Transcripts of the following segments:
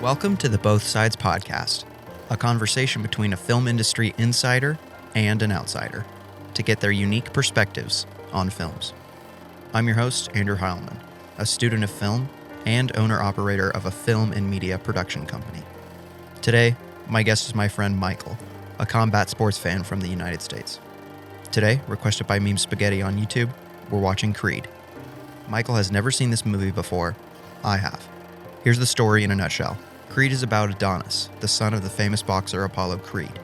Welcome to the Both Sides Podcast, a conversation between a film industry insider and an outsider to get their unique perspectives on films. I'm your host, Andrew Heilman, a student of film and owner-operator of a film and media production company. Today, my guest is my friend Michael, a combat sports fan from the United States. Today, requested by Meme Spaghetti on YouTube, we're watching Creed. Michael has never seen this movie before. I have. Here's the story in a nutshell. Creed is about Adonis, the son of the famous boxer Apollo Creed.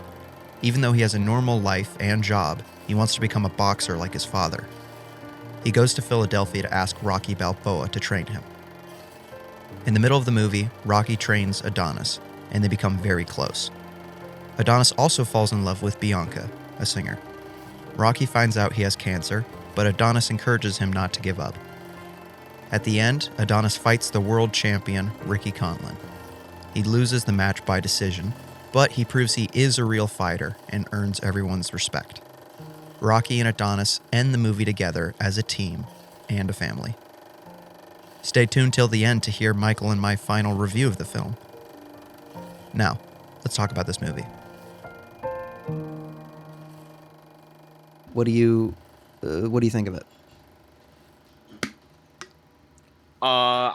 Even though he has a normal life and job, he wants to become a boxer like his father. He goes to Philadelphia to ask Rocky Balboa to train him. In the middle of the movie, Rocky trains Adonis, and they become very close. Adonis also falls in love with Bianca, a singer. Rocky finds out he has cancer, but Adonis encourages him not to give up. At the end, Adonis fights the world champion, Ricky Conlan. He loses the match by decision, but he proves he is a real fighter and earns everyone's respect. Rocky and Adonis end the movie together as a team and a family. Stay tuned till the end to hear Michael and my final review of the film. Now, let's talk about this movie. What do you think of it?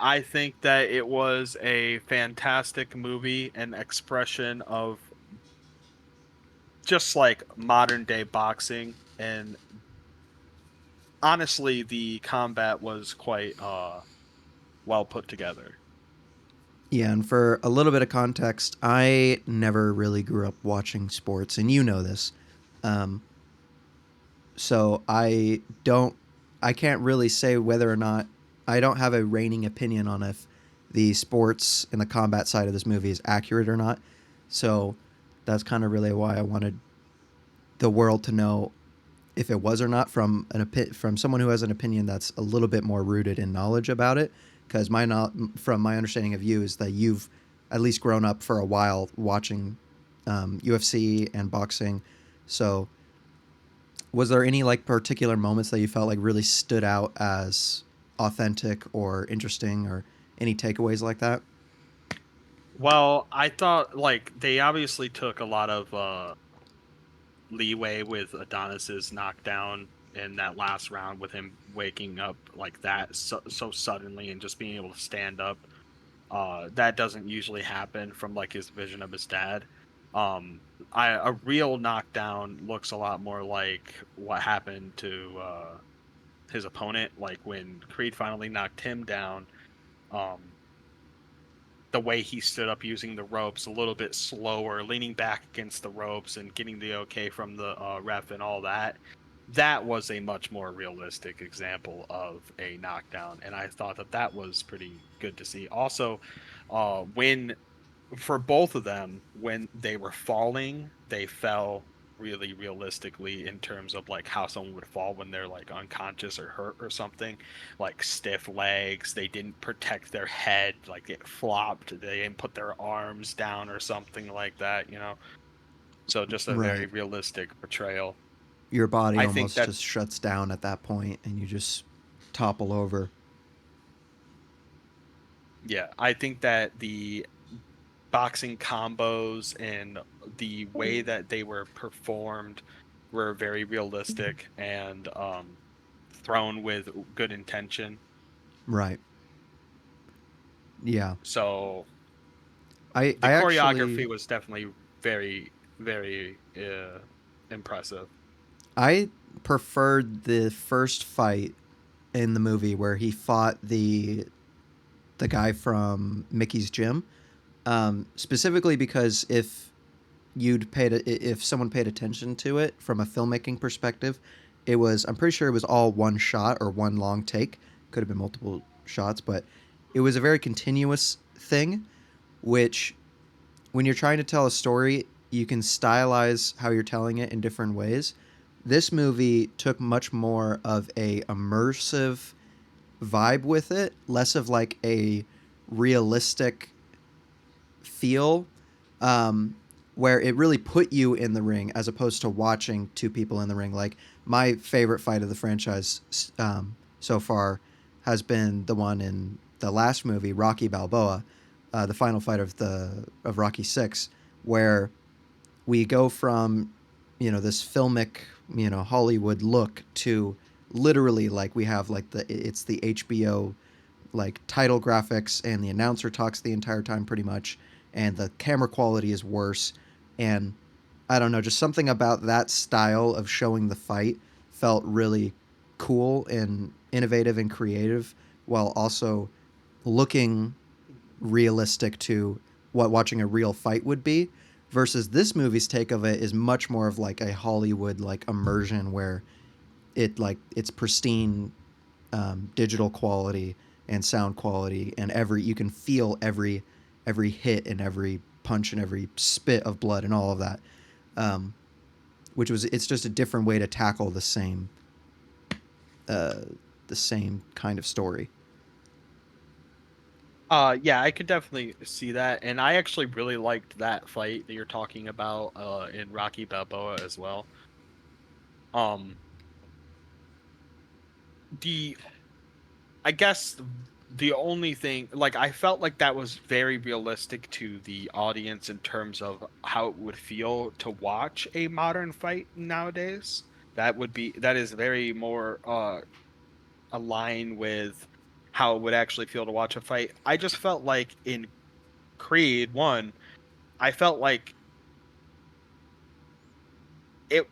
I think that it was a fantastic movie, an expression of just like modern day boxing, and honestly, the combat was quite well put together. Yeah, and for a little bit of context, I never really grew up watching sports, and you know this. So I can't really say whether or not, I don't have a reigning opinion on if the sports and the combat side of this movie is accurate or not. So that's kind of really why I wanted the world to know if it was or not from someone who has an opinion that's a little bit more rooted in knowledge about it. Because from my understanding of you is that you've at least grown up for a while watching UFC and boxing. So was there any like particular moments that you felt like really stood out as authentic or interesting, or any takeaways like that? Well, I thought like they obviously took a lot of leeway with Adonis's knockdown in that last round, with him waking up like that so suddenly and just being able to stand up. That doesn't usually happen from like his vision of his dad. A real knockdown looks a lot more like what happened to his opponent, like when Creed finally knocked him down. Um, the way he stood up using the ropes a little bit slower, leaning back against the ropes and getting the okay from the ref and all that. That was a much more realistic example of a knockdown, and I thought that that was pretty good to see. Also, when for both of them, when they were falling, they fell really realistically in terms of like how someone would fall when they're like unconscious or hurt or something, like stiff legs. They didn't protect their head, like it flopped. They didn't put their arms down or something like that. So just a very Right. realistic portrayal. Your body I think almost that, just shuts down at that point and you just topple over. yeah, I think that the boxing combos and the way that they were performed were very realistic and thrown with good intention. Right. Yeah. So the I actually choreography was definitely very, very impressive. I preferred the first fight in the movie where he fought the guy from Mickey's gym. Specifically because if someone paid attention to it from a filmmaking perspective, I'm pretty sure it was all one shot or one long take. Could have been multiple shots, but it was a very continuous thing, which when you're trying to tell a story, you can stylize how you're telling it in different ways. This movie took much more of a immersive vibe with it, less of like a realistic feel, um, where it really put you in the ring as opposed to watching two people in the ring. Like my favorite fight of the franchise so far has been the one in the last movie, Rocky Balboa, the final fight of Rocky 6, where we go from, this filmic, Hollywood look to literally, like, we have like it's the HBO like title graphics, and the announcer talks the entire time pretty much, and the camera quality is worse. And I don't know, just something about that style of showing the fight felt really cool and innovative and creative, while also looking realistic to what watching a real fight would be. Versus this movie's take of it is much more of like a Hollywood like immersion, where it's pristine, digital quality and sound quality, and you can feel every hit and every punch and every spit of blood and all of that. Um, it's just a different way to tackle uh, the same kind of story. Yeah, I could definitely see that, and I actually really liked that fight that you're talking about in Rocky Balboa as well. Um, the I guess the only thing, like, I felt like that was very realistic to the audience in terms of how it would feel to watch a modern fight nowadays. That is very more aligned with how it would actually feel to watch a fight. I just felt like in Creed 1, I felt like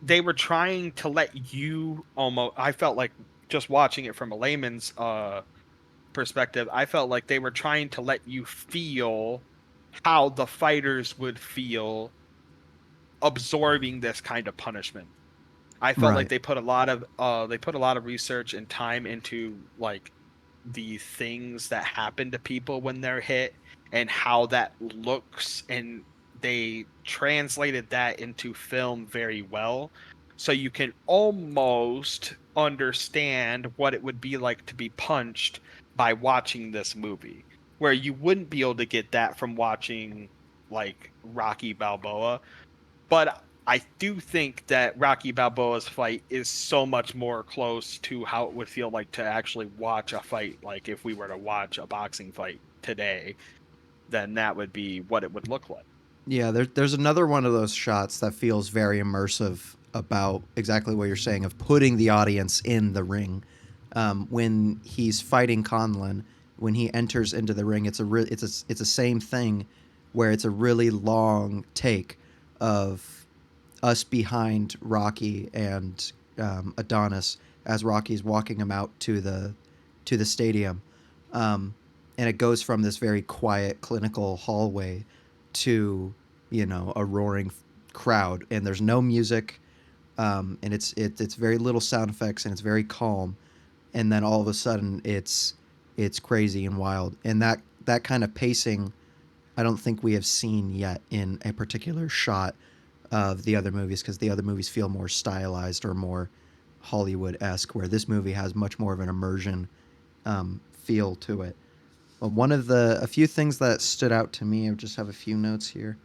they were trying to let you almost I felt like, just watching it from a layman's perspective, I felt like they were trying to let you feel how the fighters would feel absorbing this kind of punishment. I felt like Right. they put a lot of research and time into, like, the things that happen to people when they're hit and how that looks, and they translated that into film very well, so you can almost understand what it would be like to be punched by watching this movie, where you wouldn't be able to get that from watching, like, Rocky Balboa. But I do think that Rocky Balboa's fight is so much more close to how it would feel like to actually watch a fight, like if we were to watch a boxing fight today, then that would be what it would look like. Yeah, there's another one of those shots that feels very immersive about exactly what you're saying, of putting the audience in the ring. When he's fighting Conlon, when he enters into the ring, it's a same thing, where it's a really long take of us behind Rocky and Adonis, as Rocky's walking him out to the stadium, and it goes from this very quiet clinical hallway to, a roaring crowd, and there's no music, and it's very little sound effects, and it's very calm, and then all of a sudden it's crazy and wild, and that kind of pacing I don't think we have seen yet in a particular shot of the other movies, because the other movies feel more stylized or more Hollywood-esque, where this movie has much more of an immersion feel to it. A few things that stood out to me, I just have a few notes here.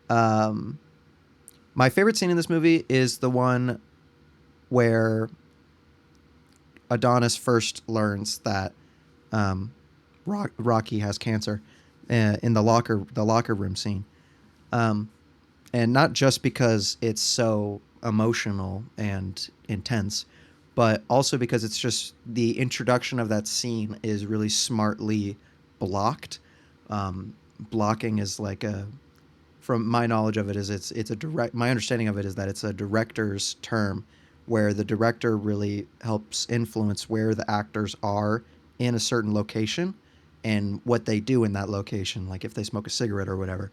Um, my favorite scene in this movie is the one where Adonis first learns that Rocky has cancer, in the locker room scene. Um, and not just because it's so emotional and intense, but also because it's just the introduction of that scene is really smartly blocked. Blocking is like from my knowledge of it, is it's a direct. My understanding of it is that it's a director's term, where the director really helps influence where the actors are in a certain location and what they do in that location, like if they smoke a cigarette or whatever.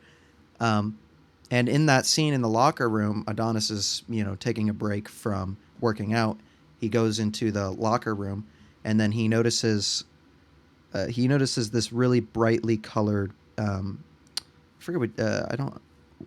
Um, and in that scene in the locker room, Adonis is, taking a break from working out. He goes into the locker room, and then he notices this really brightly colored. I forget what I don't.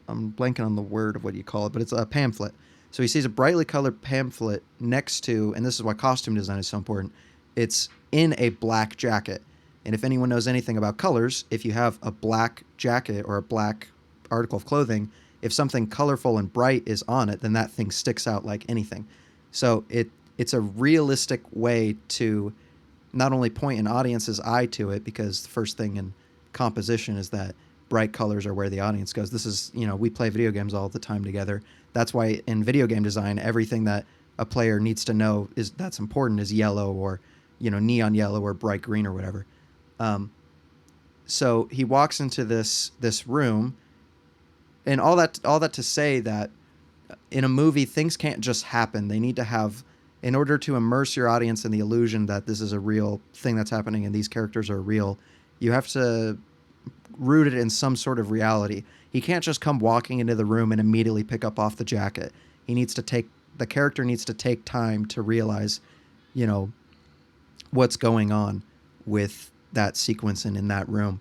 I'm blanking on the word of what you call it, but it's a pamphlet. So he sees a brightly colored pamphlet next to, and this is why costume design is so important. It's in a black jacket. And if anyone knows anything about colors, if you have a black jacket or a black article of clothing, if something colorful and bright is on it, then that thing sticks out like anything. So it's a realistic way to not only point an audience's eye to it, because the first thing in composition is that bright colors are where the audience goes. This is, we play video games all the time together. That's why in video game design, everything that a player needs to know that's important is yellow or, neon yellow or bright green or whatever. So he walks into this room, and all that to say that in a movie, things can't just happen. They need to have, in order to immerse your audience in the illusion that this is a real thing that's happening and these characters are real, you have to root it in some sort of reality. He can't just come walking into the room and immediately pick up off the jacket. The character needs to take time to realize, what's going on with that sequence and in that room.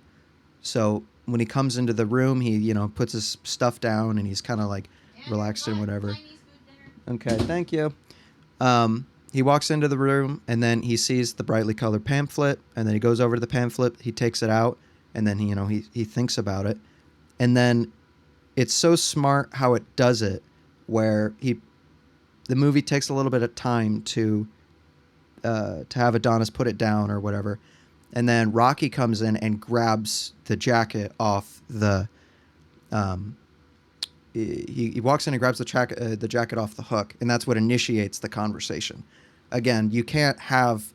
So when he comes into the room, he, puts his stuff down and he's kind of like relaxed and whatever. Okay, thank you. He walks into the room and then he sees the brightly colored pamphlet, and then he goes over to the pamphlet, he takes it out, and then he thinks about it. And then it's so smart how it does it, where the movie takes a little bit of time to have Adonis put it down or whatever. And then Rocky comes in and grabs the jacket off the he walks in and grabs the jacket off the hook, and that's what initiates the conversation. Again, you can't have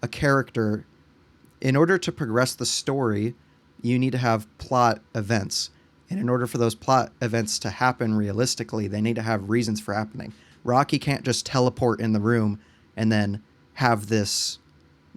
a character, in order to progress the story, you need to have plot events. And in order for those plot events to happen realistically, they need to have reasons for happening. Rocky can't just teleport in the room and then have this,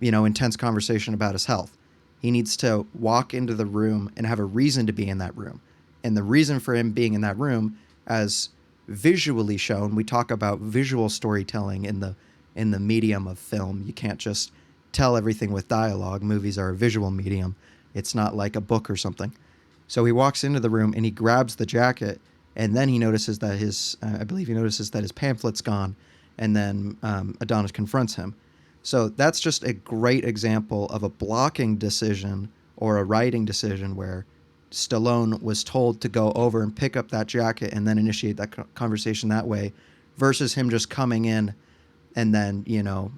intense conversation about his health. He needs to walk into the room and have a reason to be in that room. And the reason for him being in that room, as visually shown, we talk about visual storytelling in the medium of film. You can't just tell everything with dialogue. Movies are a visual medium. It's not like a book or something. So he walks into the room and he grabs the jacket, and then he notices that his pamphlet's gone, and then Adonis confronts him. So that's just a great example of a blocking decision or a writing decision where Stallone was told to go over and pick up that jacket and then initiate that conversation that way, versus him just coming in and then,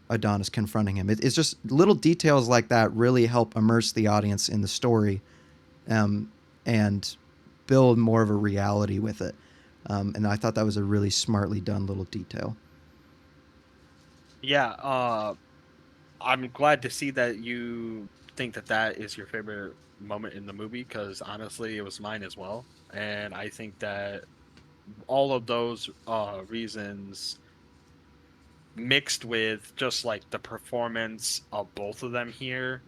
Adonis confronting him. It's just little details like that really help immerse the audience in the story and build more of a reality with it. And I thought that was a really smartly done little detail. Yeah, I'm glad to see that you think that is your favorite moment in the movie, because honestly, it was mine as well. And I think that all of those reasons, mixed with just like the performance of both of them here,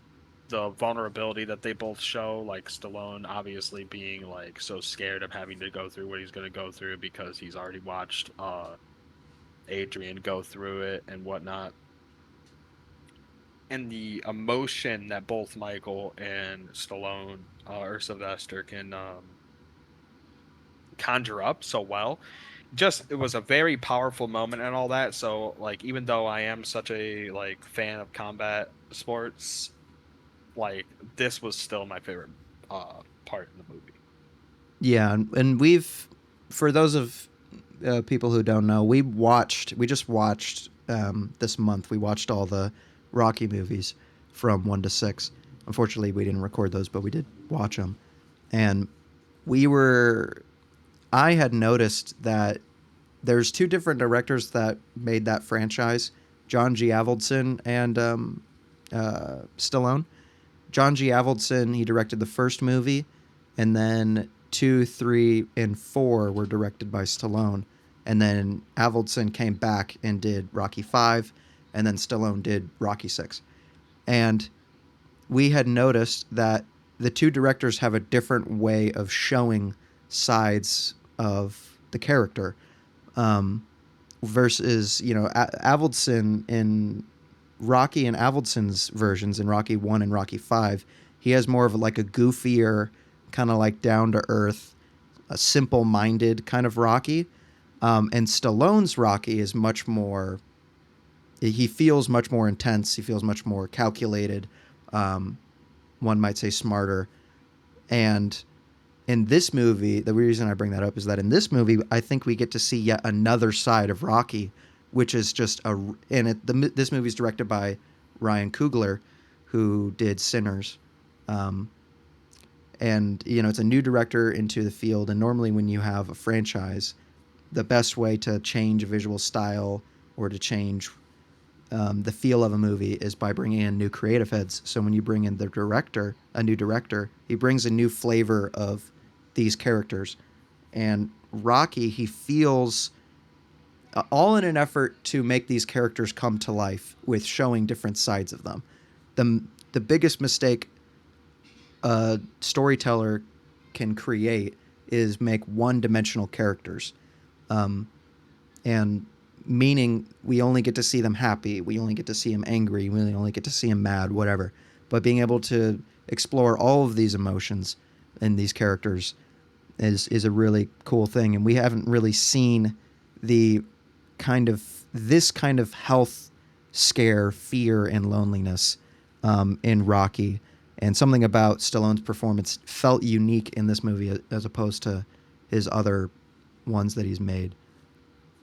the vulnerability that they both show, like Stallone obviously being like so scared of having to go through what he's going to go through because he's already watched Adrian go through it and whatnot. And the emotion that both Michael and Stallone or Sylvester can conjure up so well. Just, it was a very powerful moment and all that. So like, even though I am such a like fan of combat sports, like this was still my favorite part in the movie. Yeah, and for those of people who don't know, we just watched this month. We watched all the Rocky movies from 1 to 6. Unfortunately, we didn't record those, but we did watch them. And I had noticed that there's two different directors that made that franchise, John G. Avildsen and Stallone. John G. Avildsen, he directed the first movie, and then 2, 3, and 4 were directed by Stallone. And then Avildsen came back and did Rocky 5, and then Stallone did Rocky 6. And we had noticed that the two directors have a different way of showing sides of the character. Versus, Avildsen in Rocky and Avildsen's versions in Rocky 1 and Rocky 5, he has more of like a goofier, kind of like down-to-earth, a simple-minded kind of Rocky. And Stallone's Rocky is much more... He feels much more intense. He feels much more calculated. One might say smarter. And in this movie, the reason I bring that up is that in this movie, I think we get to see yet another side of Rocky, which is just this movie is directed by Ryan Coogler, who did Sinners. And it's a new director into the field, and normally when you have a franchise, the best way to change a visual style or to change the feel of a movie is by bringing in new creative heads. So when you bring in a new director, he brings a new flavor of these characters. And Rocky, he feels all in an effort to make these characters come to life with showing different sides of them. The biggest mistake a storyteller can create is make one-dimensional characters, and meaning we only get to see them happy, we only get to see them angry, we only get to see them mad, whatever. But being able to explore all of these emotions in these characters is a really cool thing, and we haven't really seen the this kind of health scare, fear, and loneliness in Rocky. And something about Stallone's performance felt unique in this movie as opposed to his other ones that he's made.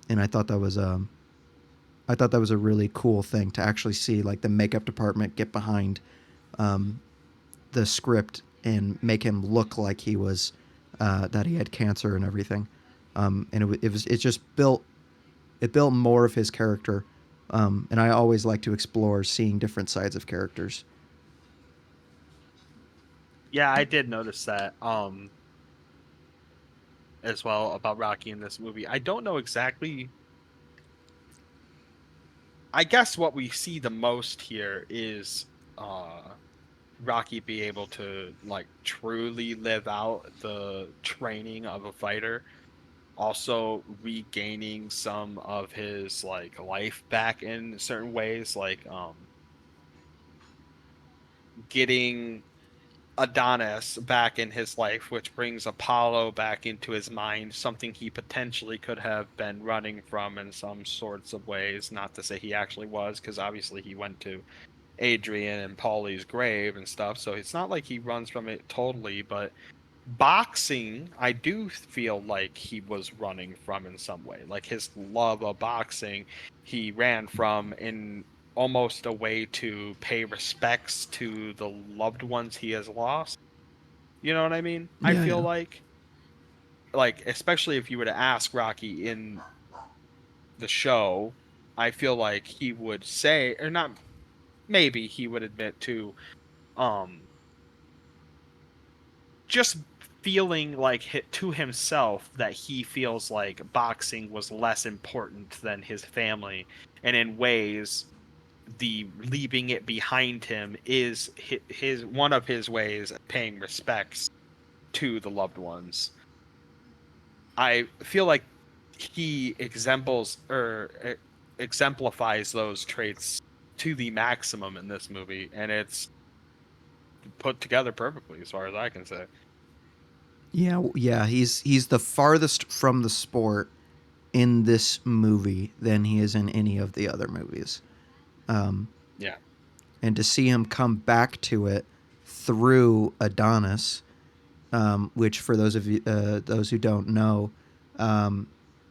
And I thought that was a really cool thing to actually see, like the makeup department get behind the script and make him look like he was that he had cancer and everything. And it just built more of his character. And I always like to explore seeing different sides of characters. Yeah, I did notice that as well about Rocky in this movie. I don't know exactly. I guess what we see the most here is Rocky be able to like truly live out the training of a fighter, also regaining some of his like life back in certain ways, like getting Adonis back in his life, which brings Apollo back into his mind, something he potentially could have been running from in some sorts of ways. Not to say he actually was, because obviously he went to Adrian and Paulie's grave and stuff, so it's not like he runs from it totally, but boxing, I do feel like he was running from in some way. Like his love of boxing, he ran from in almost a way to pay respects to the loved ones he has lost. You know what I mean? I Yeah, feel yeah. like especially if you were to ask Rocky in the show, I feel like he would say, or not, maybe he would admit to um just feeling like to himself that he feels like boxing was less important than his family, and in ways the leaving it behind him is his one of his ways of paying respects to the loved ones. I feel like he exemplifies those traits to the maximum in this movie, and it's put together perfectly as far as I can say. Yeah, yeah, he's the farthest from the sport in this movie than he is in any of the other movies. Um, Yeah. and to see him come back to it through Adonis, which for those who don't know, um,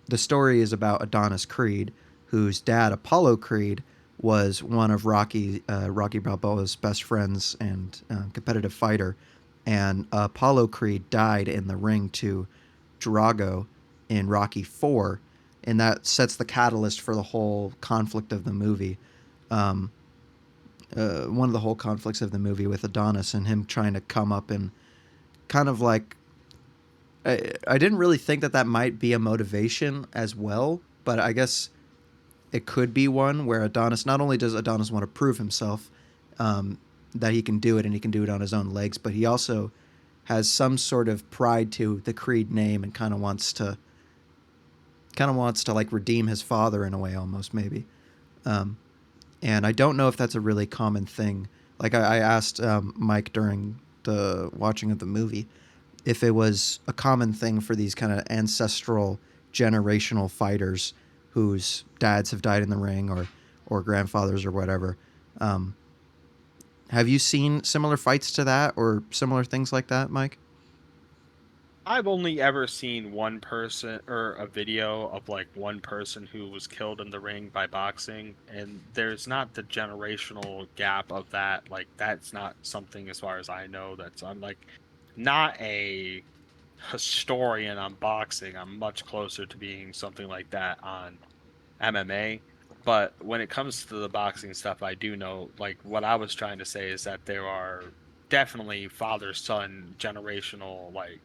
the story is about Adonis Creed, whose dad Apollo Creed was one of Rocky Balboa's best friends and competitive fighter, and Apollo Creed died in the ring to Drago in Rocky 4, and that sets the catalyst for the whole conflict of the movie. Um, One of the whole conflicts of the movie with Adonis and him trying to come up and kind of like I didn't really think that might be a motivation as well, but I guess it could be one where Adonis, not only does Adonis want to prove himself that he can do it and he can do it on his own legs, but he also has some sort of pride to the Creed name and kind of wants to like redeem his father in a way almost maybe. Um, and I don't know if that's a really common thing. Like I asked Mike during the watching of the movie if it was a common thing for these kind of ancestral generational fighters whose dads have died in the ring or grandfathers or whatever. Um, have you seen similar fights to that or similar things like that, Mike? I've only ever seen one person or a video of like one person who was killed in the ring by boxing, and there's not the generational gap of that. Like that's not something, as far as I know, that's on like not a historian on boxing. I'm much closer to being something like that on MMA. But when it comes to the boxing stuff, I do know, like, what I was trying to say is that there are definitely father-son generational, like,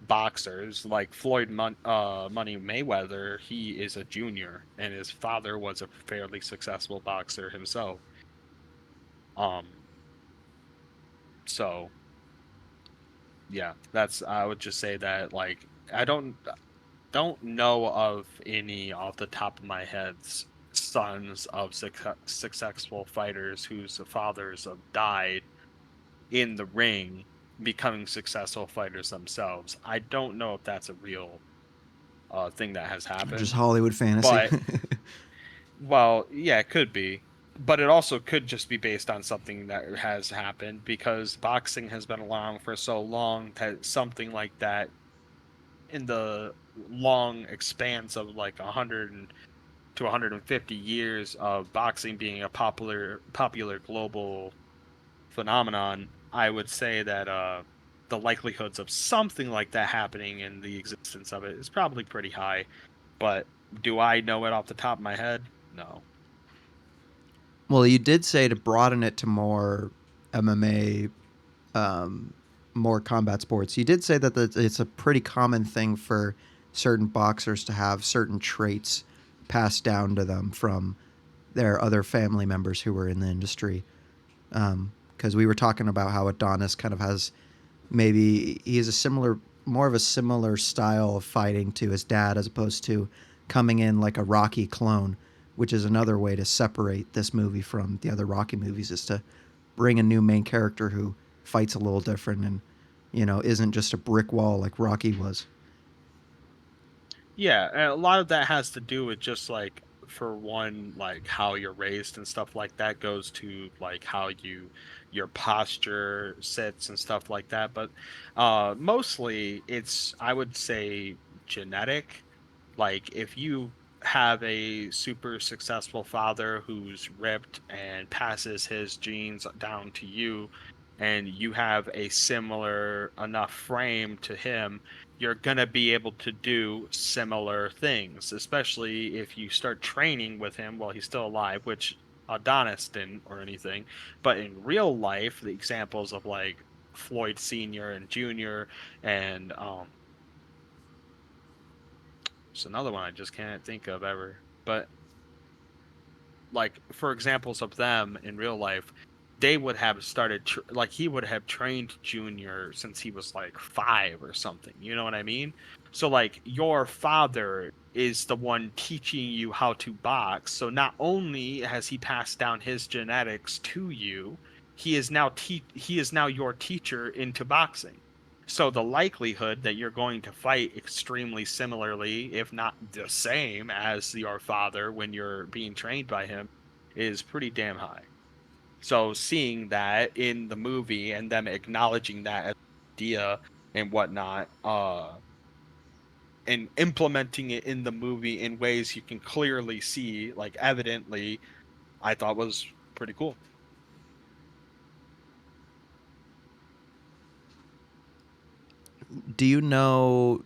boxers. Like Money Mayweather, he is a junior, and his father was a fairly successful boxer himself. Um, so yeah, I would just say that, like, I don't know of any off the top of my head sons of successful fighters whose fathers have died in the ring becoming successful fighters themselves. I don't know if that's a real thing that has Just happened, Hollywood fantasy. but well, yeah, it could be. But it also could just be based on something that has happened because boxing has been around for so long that something like that in the long expanse of like 100 to 150 years of boxing being a popular global phenomenon, I would say that the likelihoods of something like that happening in the existence of it is probably pretty high. But do I know it off the top of my head? No. Well, you did say to broaden it to more MMA, um, more combat sports. You did say that it's a pretty common thing for certain boxers to have certain traits passed down to them from their other family members who were in the industry. Because we were talking about how Adonis kind of has maybe he has a similar, more of a similar style of fighting to his dad, as opposed to coming in like a Rocky clone, which is another way to separate this movie from the other Rocky movies, is to bring a new main character who fights a little different and, you know, isn't just a brick wall like Rocky was. Yeah, and a lot of that has to do with just like, for one, like how you're raised and stuff like that goes to like how your posture sits and stuff like that. But mostly it's, I would say, genetic. Like if you have a super successful father who's ripped and passes his genes down to you, and you have a similar enough frame to him, you're going to be able to do similar things, especially if you start training with him while he's still alive, which Adonis didn't or anything. But in real life, the examples of like Floyd Sr. and Jr. and it's another one I just can't think of ever. But like for examples of them in real life, they would have started like he would have trained Junior since he was like 5 or something. You know what I mean? So like your father is the one teaching you how to box. So not only has he passed down his genetics to you, he is now your teacher into boxing. So the likelihood that you're going to fight extremely similarly, if not the same as your father when you're being trained by him, is pretty damn high. So seeing that in the movie and them acknowledging that as an idea and whatnot, and implementing it in the movie in ways you can clearly see, like evidently, I thought was pretty cool. Do you know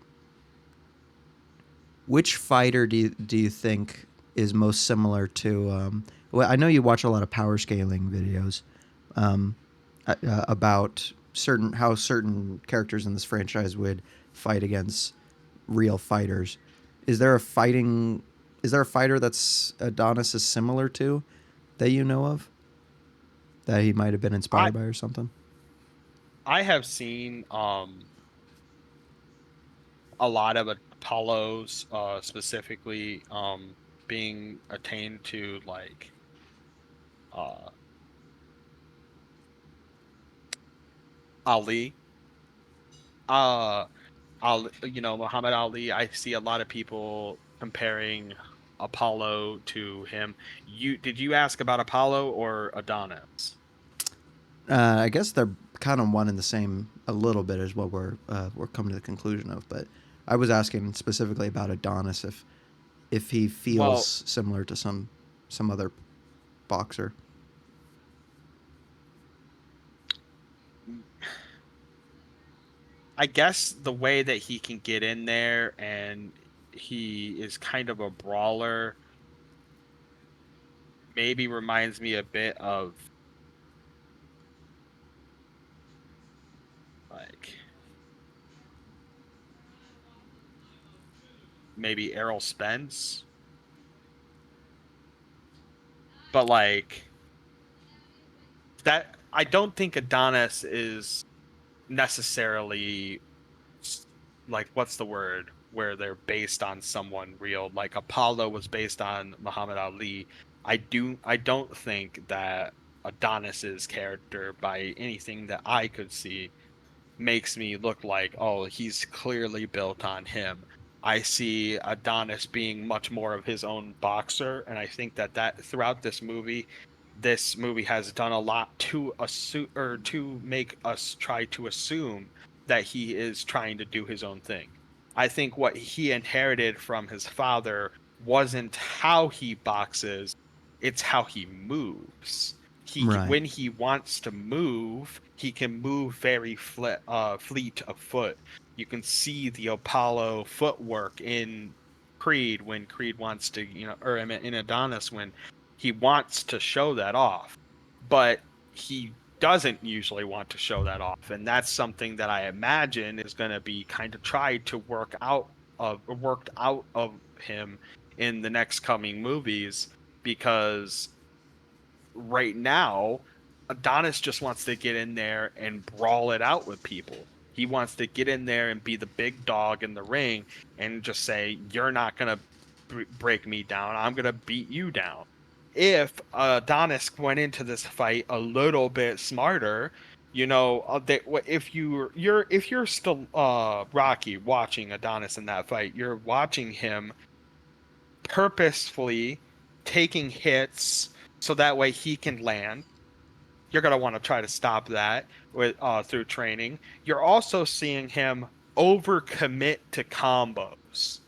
which fighter do you think is most similar to? Well, I know you watch a lot of power scaling videos um, about certain characters in this franchise would fight against real fighters. Is there a fighting? Is there a fighter that's Adonis is similar to that you know of that he might have been I inspired by or something? I have seen a lot of Apollos specifically being attained to like uh Ali. Uh Muhammad Ali, I see a lot of people comparing Apollo to him. Did you ask about Apollo or Adonis? I guess they're kind of one and the same a little bit, is what we're coming to the conclusion of. But I was asking specifically about Adonis, if he Well, feels similar to some other boxer. I guess the way that he can get in there and he is kind of a brawler maybe reminds me a bit of like maybe Errol Spence, but like that. I don't think Adonis is necessarily like what's the word where they're based on someone real. Like Apollo was based on Muhammad Ali. I don't think that Adonis's character, by anything that I could see, makes me look like, oh, he's clearly built on him. I see Adonis being much more of his own boxer, and I think that throughout this movie has done a lot to assume or to make us try to assume that he is trying to do his own thing. I think what he inherited from his father wasn't how he boxes, it's how he moves. Right. When he wants to move, he can move very fleet of foot. You can see the Apollo footwork in Creed when Creed wants to, or in Adonis when he wants to show that off, but he doesn't usually want to show that off, and that's something that I imagine is going to be kind of tried to worked out of him in the next coming movies because right now, Adonis just wants to get in there and brawl it out with people. He wants to get in there and be the big dog in the ring and just say, "You're not gonna break me down. I'm gonna beat you down." If Adonis went into this fight a little bit smarter, if you're still Rocky watching Adonis in that fight, you're watching him purposefully taking hits so that way he can land. You're going to want to try to stop that with through training. You're also seeing him overcommit to combos.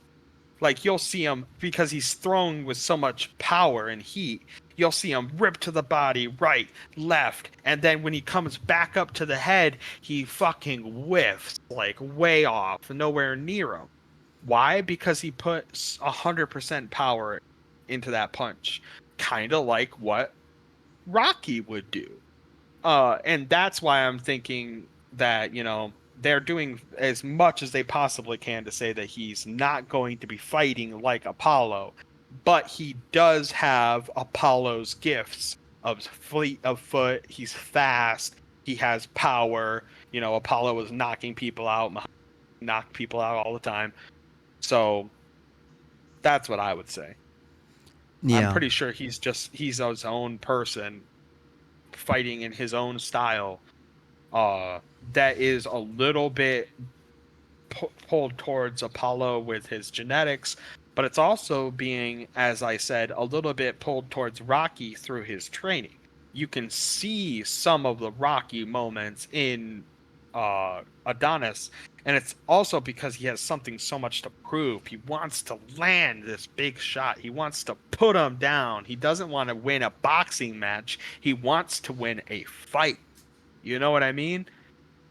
Like you'll see him because he's thrown with so much power and heat. You'll see him rip to the body, right, left, and then when he comes back up to the head, he fucking whiffs like way off, nowhere near him. Why? Because he puts 100% power into that punch, kind of like what Rocky would do. And that's why I'm thinking that, they're doing as much as they possibly can to say that he's not going to be fighting like Apollo, but he does have Apollo's gifts of fleet of foot. He's fast. He has power. Apollo was knocking people out, knocked people out all the time. So that's what I would say. I'm Yeah. pretty sure he's his own person fighting in his own style. That is a little bit pulled towards Apollo with his genetics, but it's also being, as I said, a little bit pulled towards Rocky through his training. You can see some of the Rocky moments in Adonis, and it's also because he has something so much to prove. He wants to land this big shot. He wants to put him down. He doesn't want to win a boxing match. He wants to win a fight. You know what I mean?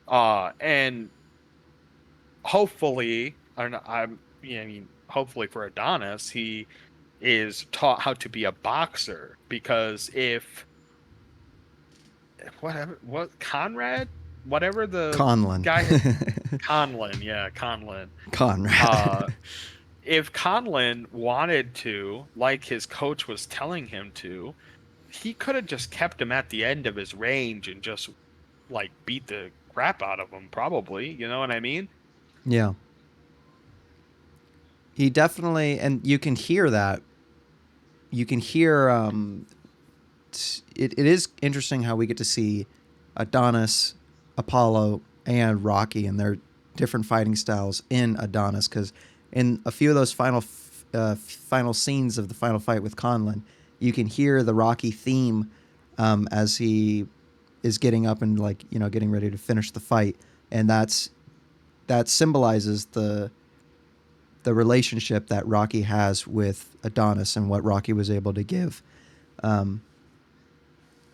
And hopefully, hopefully for Adonis, he is taught how to be a boxer because if Conrad, whatever the Conlon. guy, Conlon, yeah, Conlon. Conrad. If Conlon wanted to, like his coach was telling him to, he could have just kept him at the end of his range and just like beat the crap out of him, probably. You know what I mean? Yeah. He definitely, and you can hear that. You can hear, it is interesting how we get to see Adonis, Apollo, and Rocky and their different fighting styles in Adonis, because in a few of those final scenes of the final fight with Conlon, you can hear the Rocky theme as he is getting up and getting ready to finish the fight, and that symbolizes the relationship that Rocky has with Adonis and what Rocky was able to give.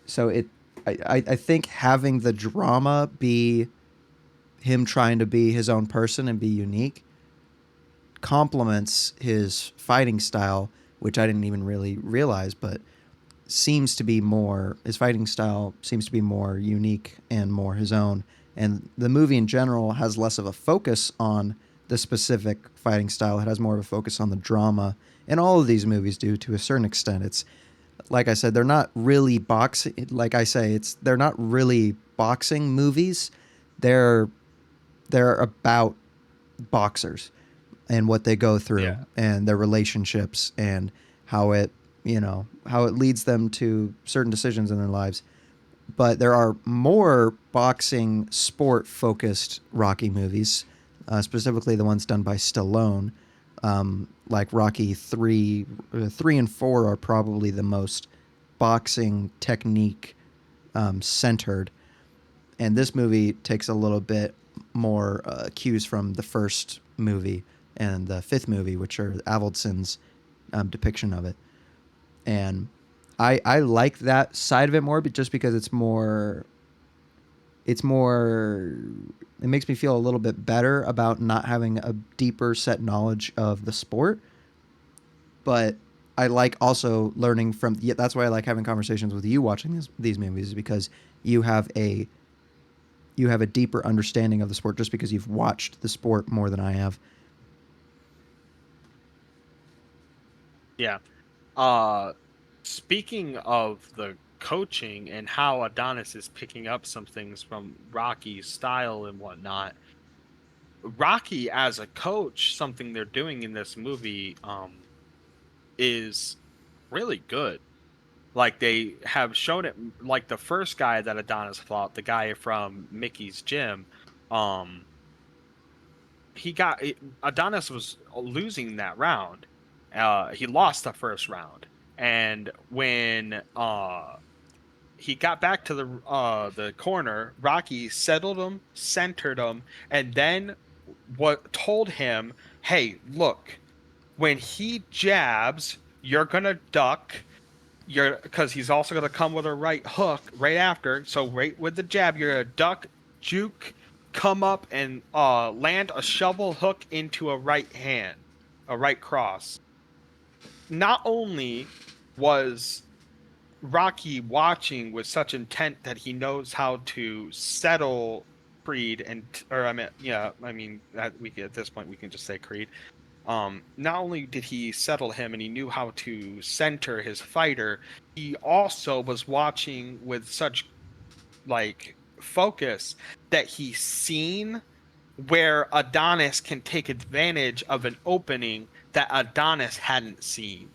So I think having the drama be him trying to be his own person and be unique complements his fighting style, which I didn't even really realize, but seems to be more, his fighting style seems to be more unique and more his own. And the movie in general has less of a focus on the specific fighting style. It has more of a focus on the drama. And all of these movies do to a certain extent. It's, like I said, they're not really boxing. Like I say, they're not really boxing movies. They're about boxers and what they go through Yeah. and their relationships and how it leads them to certain decisions in their lives. But there are more boxing sport focused Rocky movies, specifically the ones done by Stallone. Like Rocky 3 and 4 are probably the most boxing technique centered. And this movie takes a little bit more cues from the first movie and the fifth movie, which are Avildsen's depiction of it. And I like that side of it more, but just because it makes me feel a little bit better about not having a deeper set knowledge of the sport. But I like also learning from, that's why I like having conversations with you watching these movies, because you have a deeper understanding of the sport just because you've watched the sport more than I have. Yeah. Speaking of the coaching and how Adonis is picking up some things from Rocky's style and whatnot, Rocky as a coach, something they're doing in this movie, is really good. Like they have shown it, like the first guy that Adonis fought, the guy from Mickey's gym, um, Adonis was losing that round. He lost the first round, and when he got back to the corner, Rocky settled him, centered him, and then told him, "Hey, look, when he jabs, you're gonna duck. Because he's also gonna come with a right hook right after. So right with the jab, you're gonna duck, juke, come up, and land a shovel hook into a right hand, a right cross." Not only was Rocky watching with such intent that he knows how to settle Creed at this point we can just say Creed. Not only did he settle him and he knew how to center his fighter, he also was watching with such like focus that he seen where Adonis can take advantage of an opening that Adonis hadn't seen.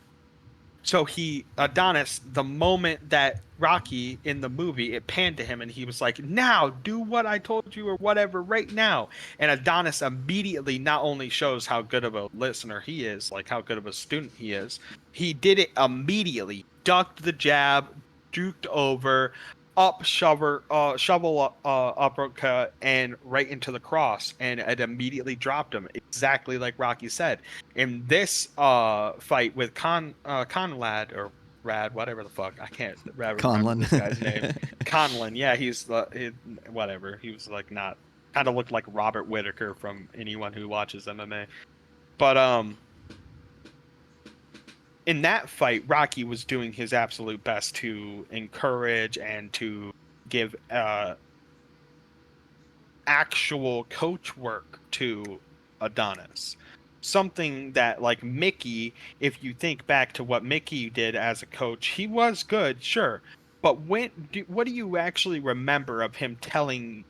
So Adonis, the moment that Rocky in the movie, it panned to him and he was like, "Now do what I told you," or whatever, right now. And Adonis immediately not only shows how good of a listener he is, like how good of a student he is, he did it immediately, ducked the jab, juked over, shovel uppercut, and right into the cross, and it immediately dropped him, exactly like Rocky said. In this fight with Conrad or Rad, whatever the fuck, I can't remember Conlon. this guy's name. Conlon, yeah, whatever. He was like not kind of looked like Robert Whitaker from anyone who watches MMA, but in that fight, Rocky was doing his absolute best to encourage and to give actual coach work to Adonis. Something that, like Mickey, if you think back to what Mickey did as a coach, he was good, sure. But what do you actually remember of him telling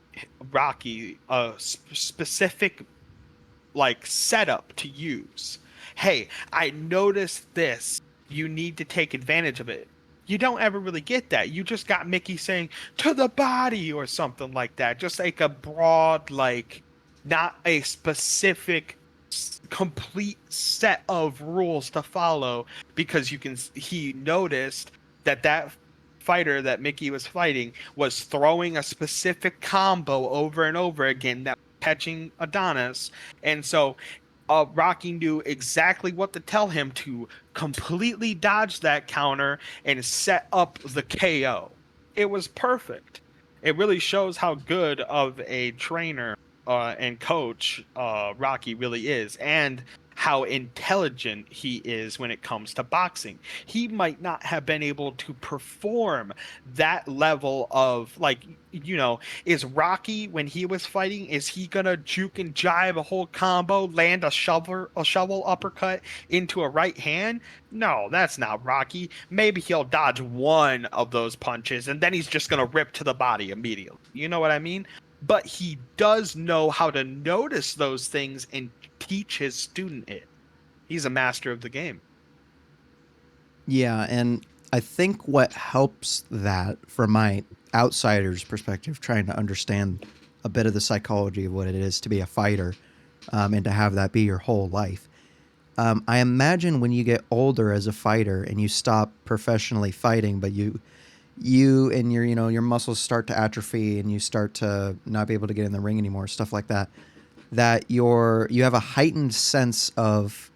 Rocky a specific like setup to use? Hey, I noticed this. You need to take advantage of it. You don't ever really get that. You just got Mickey saying to the body or something like that. Just like a broad, like not a specific complete set of rules to follow, because he noticed that fighter that Mickey was fighting was throwing a specific combo over and over again that was catching Adonis. And so Rocky knew exactly what to tell him to completely dodge that counter and set up the KO. It was perfect. It really shows how good of a trainer and coach Rocky really is, and how intelligent he is when it comes to boxing. He might not have been able to perform that level of, like, is Rocky, when he was fighting, is he gonna juke and jive a whole combo, land a shovel uppercut into a right hand? No, that's not Rocky. Maybe he'll dodge one of those punches and then he's just gonna rip to the body immediately. You know what I mean? But he does know how to notice those things and teach his student it. He's a master of the game. Yeah, and I think what helps that, from my outsider's perspective, trying to understand a bit of the psychology of what it is to be a fighter, and to have that be your whole life. I imagine when you get older as a fighter and you stop professionally fighting, but you and your muscles start to atrophy and you start to not be able to get in the ring anymore, stuff like that. That you have a heightened sense of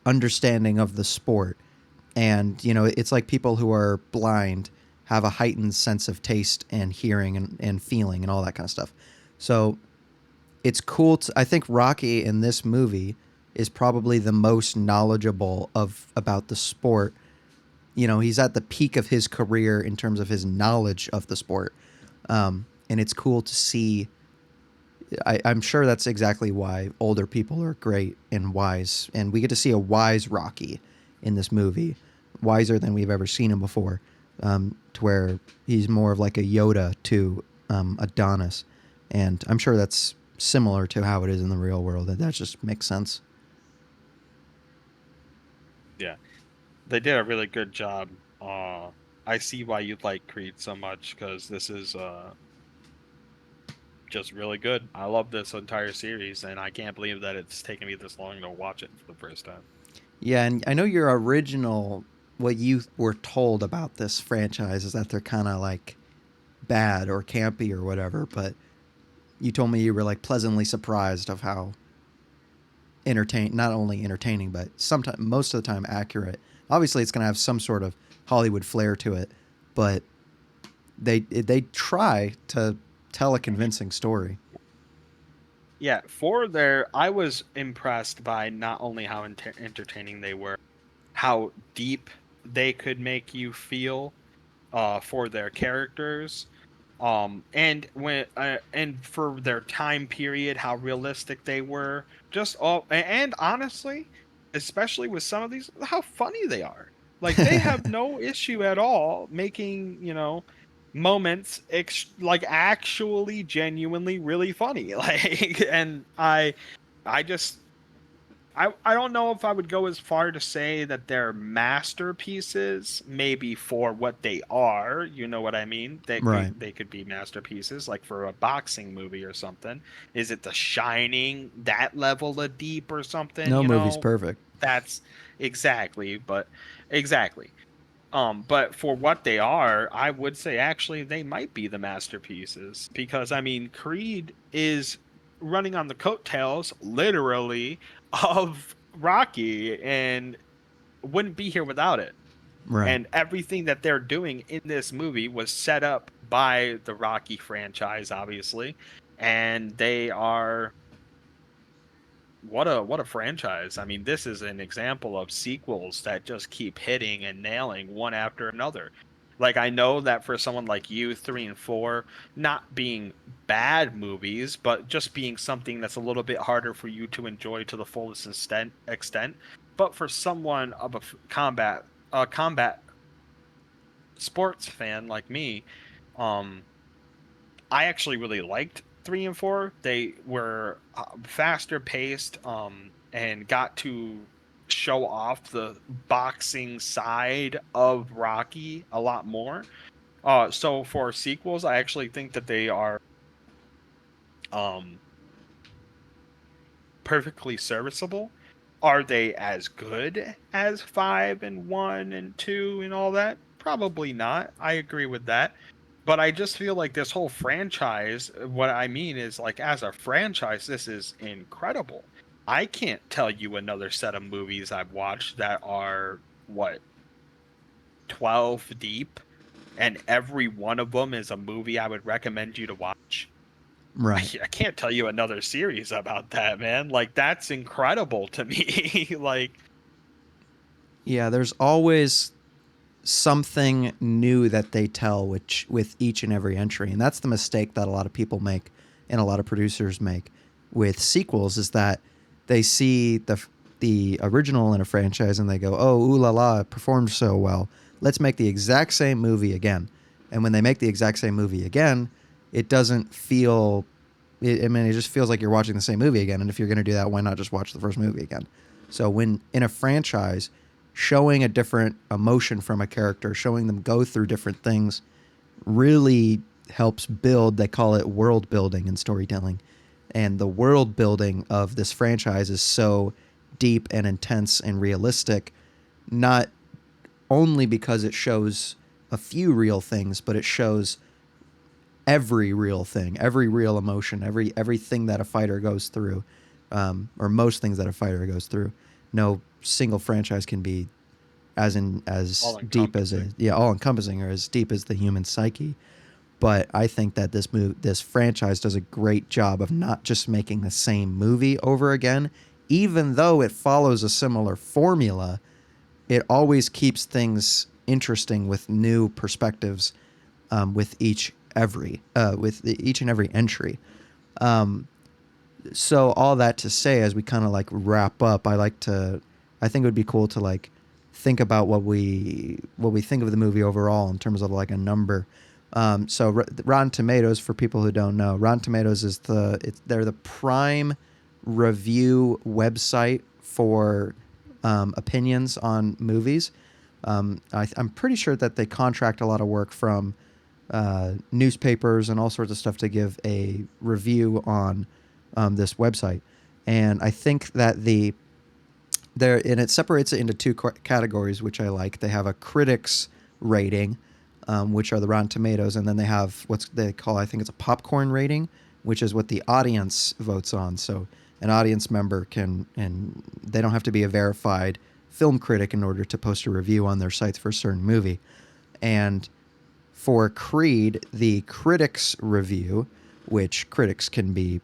understanding of the sport, and it's like people who are blind have a heightened sense of taste and hearing and feeling and all that kind of stuff. So it's cool I think Rocky in this movie is probably the most knowledgeable about the sport. He's at the peak of his career in terms of his knowledge of the sport. And it's cool to see. I'm sure that's exactly why older people are great and wise, and we get to see a wise Rocky in this movie, wiser than we've ever seen him before, to where he's more of like a Yoda to Adonis, and I'm sure that's similar to how it is in the real world. That just makes sense. Yeah, they did a really good job. I see why you like Creed so much, because this is just really good. I love this entire series, and I can't believe that it's taken me this long to watch it for the first time. Yeah, and I know your original, what you were told about this franchise is that they're kind of like bad or campy or whatever, but you told me you were like pleasantly surprised of how not only entertaining, but sometimes, most of the time, accurate. Obviously, it's going to have some sort of Hollywood flair to it, but they try to tell a convincing story. Yeah, I was impressed by not only how entertaining they were, how deep they could make you feel for their characters, and for their time period, how realistic they were. Just all, and honestly, especially with some of these, how funny they are. Like, they have no issue at all making moments like actually genuinely really funny. Like, and I just I don't know if I would go as far to say that they're masterpieces, maybe for what they are, you know what I mean? Right. They could be masterpieces, like for a boxing movie or something. Is it The Shining, that level of deep or something, No movie's perfect. That's exactly. But for what they are, I would say actually they might be the masterpieces, because I mean, Creed is running on the coattails, literally, of Rocky, and wouldn't be here without it. Right. And everything that they're doing in this movie was set up by the Rocky franchise, obviously, and they are what a franchise. I mean, this is an example of sequels that just keep hitting and nailing one after another. Like, I know that for someone like you, 3 and 4 not being bad movies, but just being something that's a little bit harder for you to enjoy to the fullest extent. But for someone of a combat sports fan like me, um I actually really liked 3 and 4. They were faster paced, and got to show off the boxing side of Rocky a lot more. So for sequels, I actually think that they are um, perfectly serviceable. Are they as good as 5 and 1 and 2 and all that? Probably not. I agree with that. But I just feel like this whole franchise, what I mean is, like, as a franchise, this is incredible. I can't tell you another set of movies I've watched that are, what, 12 deep, and every one of them is a movie I would recommend you to watch. Right. I can't tell you another series about that, man. Like, that's incredible to me. Like, Yeah, there's always something new that they tell which with each and every entry. And that's the mistake that a lot of people make and a lot of producers make with sequels is that they see the original in a franchise and they go, "Oh, ooh la la, it performed so well. Let's make the exact same movie again." And when they make the exact same movie again, it doesn't feel I mean, it just feels like you're watching the same movie again. And if you're going to do that, why not just watch the first movie again? So when in a franchise, showing a different emotion from a character, showing them go through different things, really helps build. They call it world building in storytelling, and the world building of this franchise is so deep and intense and realistic, not only because it shows a few real things, but it shows every real thing, every real emotion, everything that a fighter goes through, or most things that a fighter goes through. No single franchise can be as all deep as encompassing. all encompassing or as deep as the human psyche. But I think that this franchise does a great job of not just making the same movie over again, even though it follows a similar formula. It always keeps things interesting with new perspectives, with each and every entry. Um, so all that to say, as we kind of like wrap up, I think it would be cool to like think about what we think of the movie overall in terms of like a number. Rotten Tomatoes, for people who don't know, Rotten Tomatoes is they're the prime review website for opinions on movies. I'm pretty sure that they contract a lot of work from newspapers and all sorts of stuff to give a review on this website. And I think that it separates it into two categories, which I like. They have a critics rating, which are the Rotten Tomatoes, and then they have what they call, I think it's a popcorn rating, which is what the audience votes on. So an audience member and they don't have to be a verified film critic in order to post a review on their sites for a certain movie. And for Creed, the critics review, which critics can be,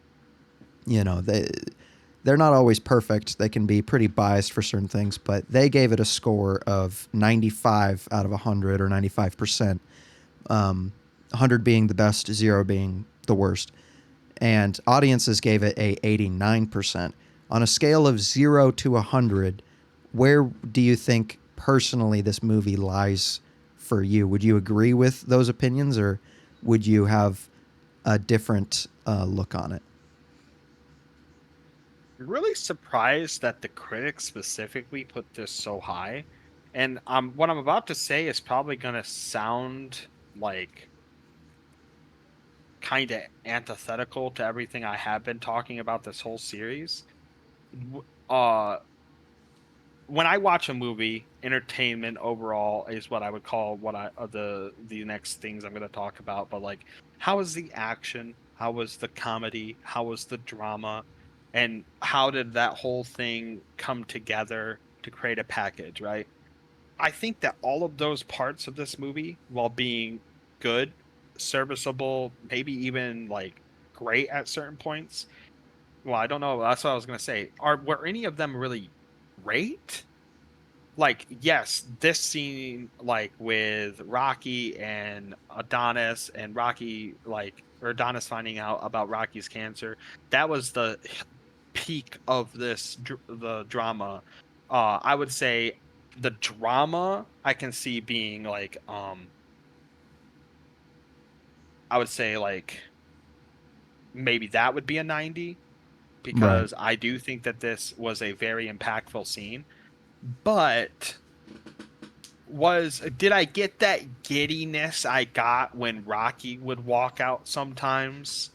they're not always perfect. They can be pretty biased for certain things, but they gave it a score of 95 out of 100 or 95%. 100 being the best, 0 being the worst. And audiences gave it a 89%. On a scale of 0 to 100, where do you think personally this movie lies for you? Would you agree with those opinions, or would you have a different look on it? Really surprised that the critics specifically put this so high. And what I'm about to say is probably going to sound like kind of antithetical to everything I have been talking about this whole series. Uh, when I watch a movie, entertainment overall is what I would call what the next things I'm going to talk about. But like, how was the action? How was the comedy? How was the drama? And how did that whole thing come together to create a package, right? I think that all of those parts of this movie, while being good, serviceable, maybe even like great at certain points. Well, I don't know. That's what I was gonna say. Were any of them really great? Like, yes, this scene, like with Rocky and Adonis, and Rocky, like, or Adonis finding out about Rocky's cancer, that was the peak of the drama. I would say the drama I can see being like, I would say like maybe that would be a 90, Right. because I do think that this was a very impactful scene. But did I get that giddiness I got when Rocky would walk out sometimes?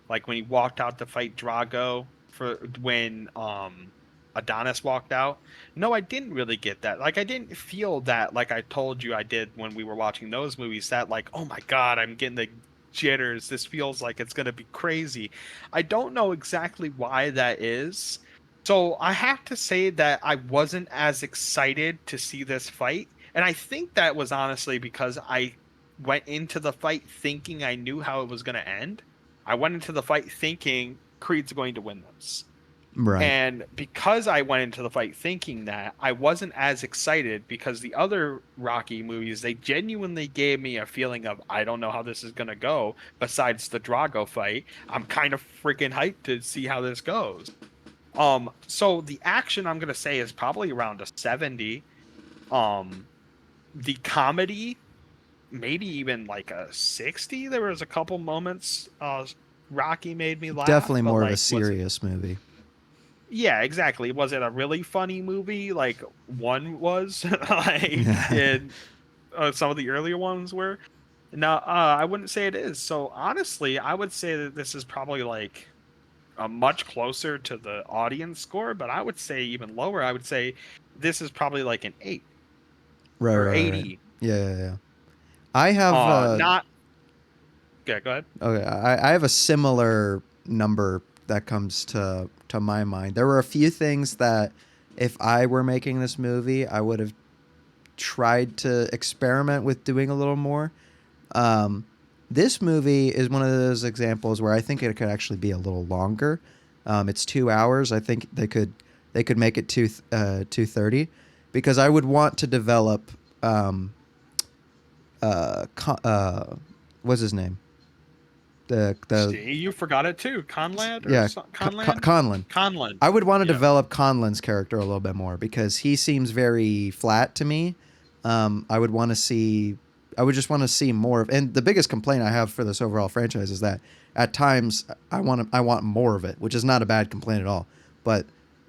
Like when he walked out to fight Drago, for when Adonis walked out? No, I didn't really get that. Like, I didn't feel that, like I told you I did when we were watching those movies, that like, oh my God, I'm getting the jitters. This feels like it's gonna be crazy. I don't know exactly why that is. So I have to say that I wasn't as excited to see this fight. And I think that was honestly because I went into the fight thinking I knew how it was going to end. I went into the fight thinking Creed's going to win this. Right. And because I went into the fight thinking that, I wasn't as excited because the other Rocky movies, they genuinely gave me a feeling of, I don't know how this is going to go. Besides the Drago fight, I'm kind of freaking hyped to see how this goes. So the action I'm going to say is probably around a 70. The comedy, maybe even like a 60. There was a couple moments Rocky made me laugh, Definitely but more of a like serious movie. yeah, exactly. Was it a really funny movie like one was like Yeah. in some of the earlier ones were? No, I wouldn't say it is. So honestly, I would say that this is probably like a much closer to the audience score, but I would say even lower. I would say this is probably like an 8 Right, or right, right. 80. Yeah. I have Not Yeah, go ahead. okay. I have a similar number that comes to my mind. There were a few things that if I were making this movie, I would have tried to experiment with doing a little more. Um, this movie is one of those examples where I think it could actually be a little longer. It's 2 hours. I think they could make it 2:30, because I would want to develop what's his name, the See, you forgot it too. Conlad or yeah, Conland? Conlon. Conlon. I would want to Yeah. develop Conlon's character a little bit more because he seems very flat to me. I would want to see. I would just want to see more of. And the biggest complaint I have for this overall franchise is that at times I want more of it, which is not a bad complaint at all. But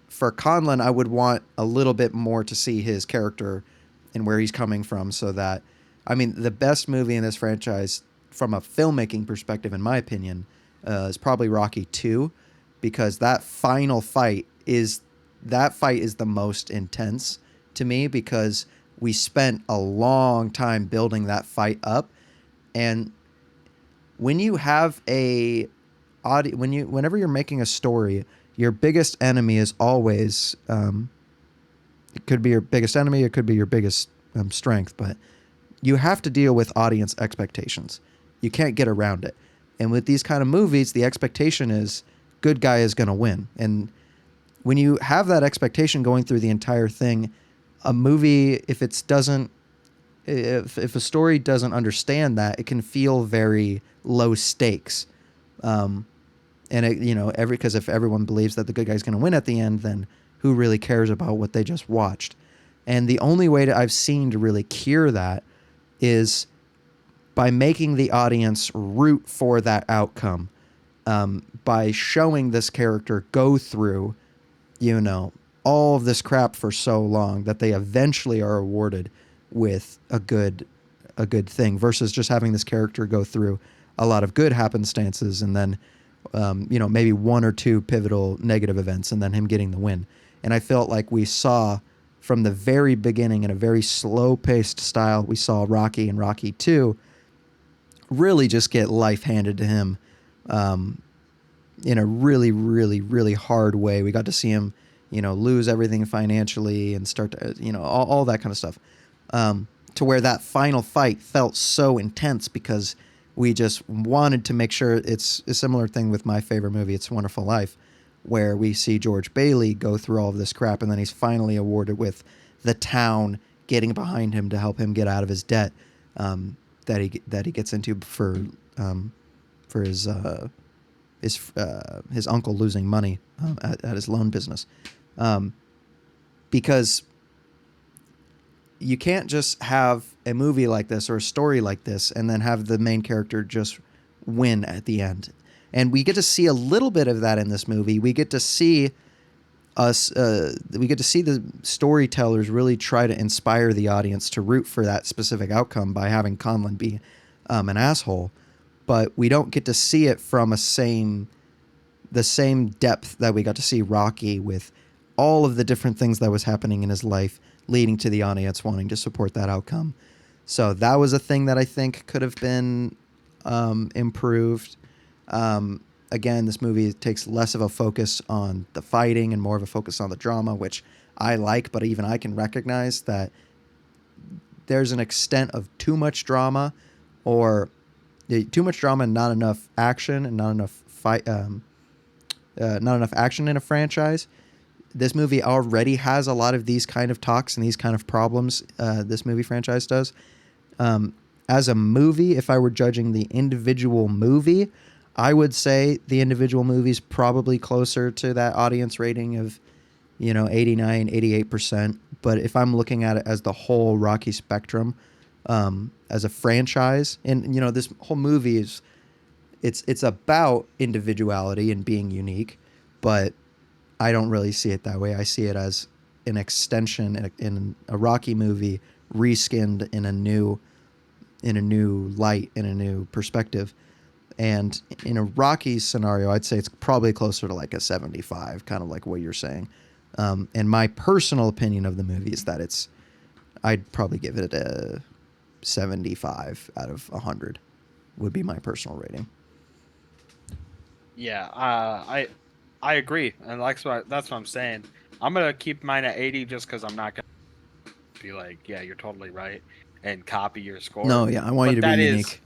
for Conlon, I would want a little bit more to see his character and where he's coming from, so that, I mean, the best movie in this franchise from a filmmaking perspective, in my opinion, is probably Rocky 2, because that fight is the most intense to me, because we spent a long time building that fight up. And when you have whenever you're making a story, your biggest enemy is always, it could be your biggest enemy, it could be your biggest strength, but you have to deal with audience expectations. You can't get around it. And with these kind of movies, the expectation is good guy is going to win. And when you have that expectation going through the entire thing, a movie, if a story doesn't understand that, it can feel very low stakes. And because if everyone believes that the good guy's going to win at the end, then who really cares about what they just watched? And the only way I've seen to really cure that is by making the audience root for that outcome, by showing this character go through, all of this crap for so long that they eventually are awarded with a good thing, versus just having this character go through a lot of good happenstances and then, maybe one or two pivotal negative events and then him getting the win. And I felt like we saw from the very beginning, in a very slow-paced style, we saw Rocky and Rocky 2 really just get life handed to him in a really, really, really hard way. We got to see him, lose everything financially and start to, all that kind of stuff, to where that final fight felt so intense because we just wanted to make sure. It's a similar thing with my favorite movie, It's a Wonderful Life, where we see George Bailey go through all of this crap, and then he's finally awarded with the town getting behind him to help him get out of his debt, that he gets into for his uncle losing money at his loan business, because you can't just have a movie like this or a story like this and then have the main character just win at the end. And we get to see a little bit of that in this movie. We get to see the storytellers really try to inspire the audience to root for that specific outcome by having Conlon be an asshole. But we don't get to see it from the same depth that we got to see Rocky, with all of the different things that was happening in his life leading to the audience wanting to support that outcome. So that was a thing that I think could have been improved. Again, this movie takes less of a focus on the fighting and more of a focus on the drama, which I like, but even I can recognize that there's an extent of too much drama, or too much drama and not enough action and not enough fight, not enough action in a franchise. This movie already has a lot of these kind of talks and these kind of problems. This movie franchise does. As a movie, if I were judging the individual movie, I would say the individual movie's probably closer to that audience rating of, 89, 88%. But if I'm looking at it as the whole Rocky spectrum, as a franchise, and this whole movie is, it's about individuality and being unique, but I don't really see it that way. I see it as an extension in a Rocky movie, reskinned in a new light, in a new perspective. And in a Rocky scenario, I'd say it's probably closer to like a 75, kind of like what you're saying. And my personal opinion of the movie is that I'd probably give it a 75 out of 100 would be my personal rating. Yeah, I agree, and that's what I'm saying. I'm gonna keep mine at 80 just because I'm not gonna be like, yeah, you're totally right, and copy your score. No, yeah, I want you to be unique.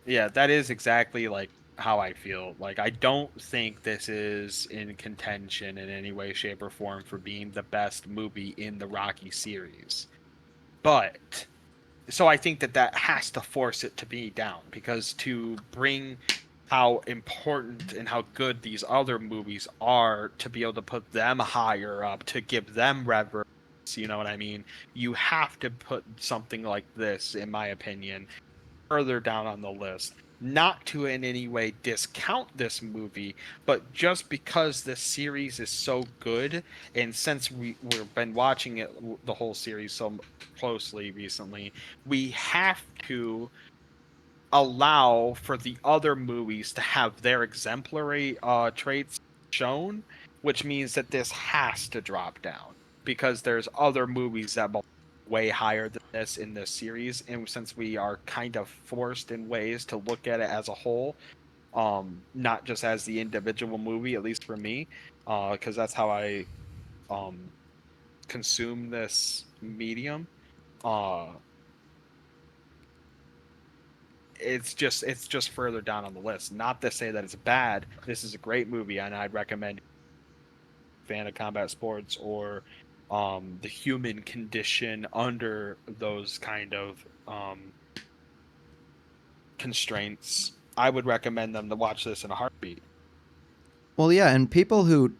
Yeah, that is exactly like how I feel. Like, I don't think this is in contention in any way, shape, or form for being the best movie in the Rocky series. But so I think that has to force it to be down, because to bring how important and how good these other movies are, to be able to put them higher up, to give them reverence, you know what I mean? You have to put something like this, in my opinion, further down on the list. Not to in any way discount this movie, but just because this series is so good, and since we've been watching it, the whole series, so closely recently, we have to allow for the other movies to have their exemplary traits shown, which means that this has to drop down, because there's other movies that belong way higher than this in this series, and since we are kind of forced in ways to look at it as a whole, not just as the individual movie, at least for me, because that's how I consume this medium. It's just further down on the list. Not to say that it's bad. This is a great movie, and I'd recommend fan of combat sports or the human condition under those kind of constraints. I would recommend them to watch this in a heartbeat. Well, yeah, and people who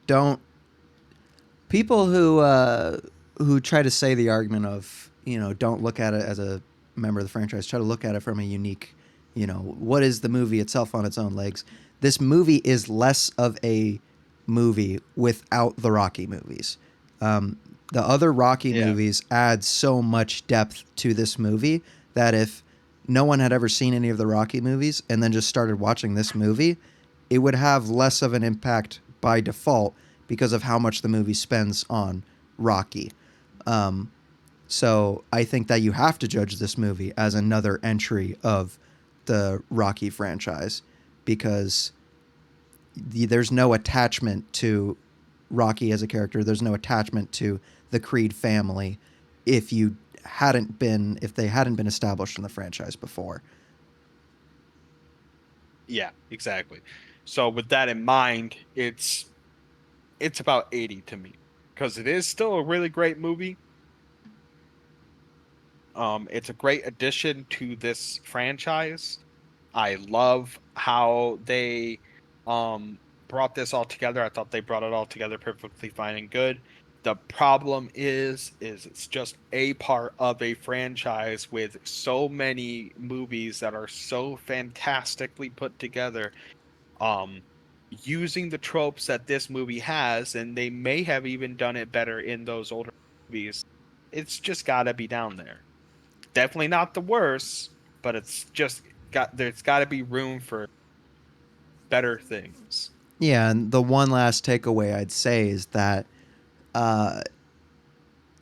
try to say the argument of, don't look at it as a member of the franchise, try to look at it from a unique, what is the movie itself on its own legs. This movie is less of a movie without the Rocky movies. The other Rocky movies add so much depth to this movie that if no one had ever seen any of the Rocky movies and then just started watching this movie, it would have less of an impact by default because of how much the movie spends on Rocky. So I think that you have to judge this movie as another entry of the Rocky franchise, because there's no attachment to Rocky as a character. There's no attachment to the Creed family if they hadn't been established in the franchise before. Yeah, exactly. So with that in mind, it's about 80 to me, because it is still a really great movie. It's a great addition to this franchise. I love how they brought this all together. I thought they brought it all together perfectly fine and good. The problem is it's just a part of a franchise with so many movies that are so fantastically put together, using the tropes that this movie has, and they may have even done it better in those older movies. It's just got to be down there. Definitely not the worst, but there's got to be room for better things. Yeah, and the one last takeaway I'd say is that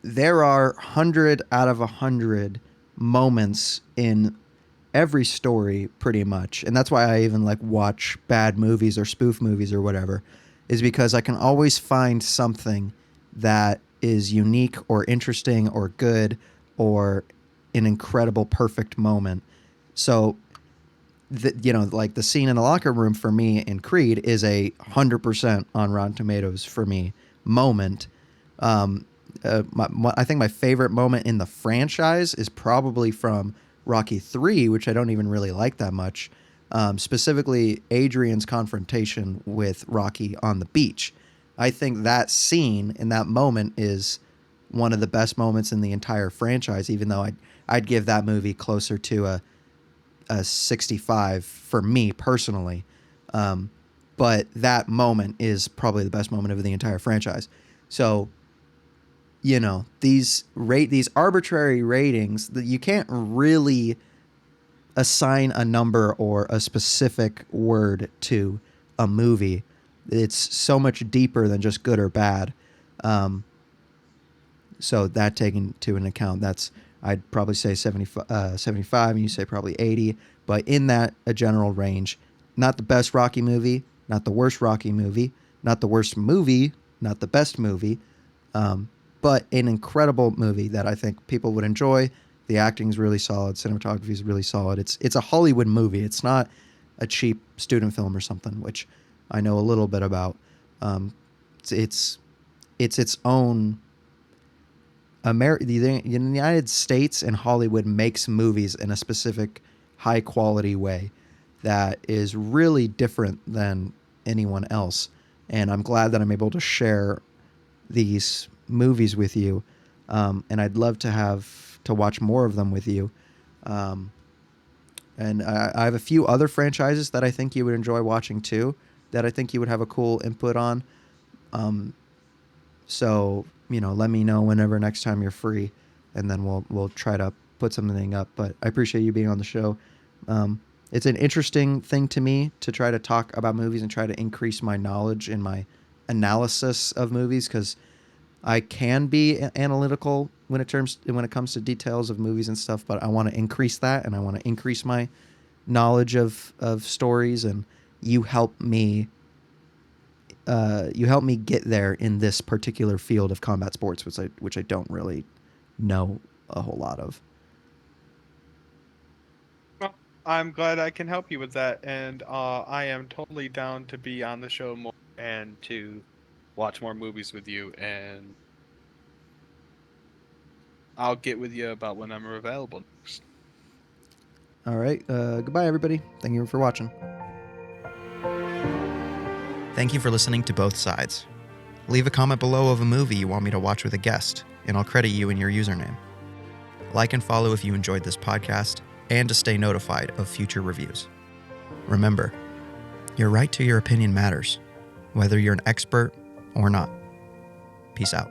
there are 100 out of 100 moments in every story, pretty much, and that's why I even watch bad movies or spoof movies or whatever, is because I can always find something that is unique or interesting or good or an incredible perfect moment. So like the scene in the locker room for me in Creed is a 100% on Rotten Tomatoes for me moment. I think my favorite moment in the franchise is probably from Rocky 3, which I don't even really like that much. Specifically, Adrian's confrontation with Rocky on the beach. I think that scene in that moment is one of the best moments in the entire franchise, even though I'd give that movie closer to a 65 for me personally. But that moment is probably the best moment of the entire franchise. So, these arbitrary ratings that you can't really assign a number or a specific word to a movie. It's so much deeper than just good or bad. So that taken to an account, I'd probably say 75, and you say probably 80, but in that a general range. Not the best Rocky movie, not the worst Rocky movie, not the worst movie, not the best movie, but an incredible movie that I think people would enjoy. The acting's really solid, cinematography is really solid. It's a Hollywood movie. It's not a cheap student film or something, which I know a little bit about. It's its own. The United States and Hollywood makes movies in a specific high quality way that is really different than anyone else. And I'm glad that I'm able to share these movies with you. And I'd love to watch more of them with you. And I have a few other franchises that I think you would enjoy watching too, that I think you would have a cool input on. So, let me know whenever next time you're free, and then we'll try to put something up. But I appreciate you being on the show. It's an interesting thing to me to try to talk about movies and try to increase my knowledge in my analysis of movies, because I can be analytical when it comes to details of movies and stuff, but I want to increase that, and I want to increase my knowledge of stories, and you help me get there in this particular field of combat sports, which I don't really know a whole lot of. Well, I'm glad I can help you with that, and I am totally down to be on the show more and to watch more movies with you, and I'll get with you about when I'm available next. All right. Goodbye, everybody. Thank you for watching. Thank you for listening to Both Sides. Leave a comment below of a movie you want me to watch with a guest, and I'll credit you in your username. Like and follow if you enjoyed this podcast, and to stay notified of future reviews. Remember, your right to your opinion matters, whether you're an expert or not. Peace out.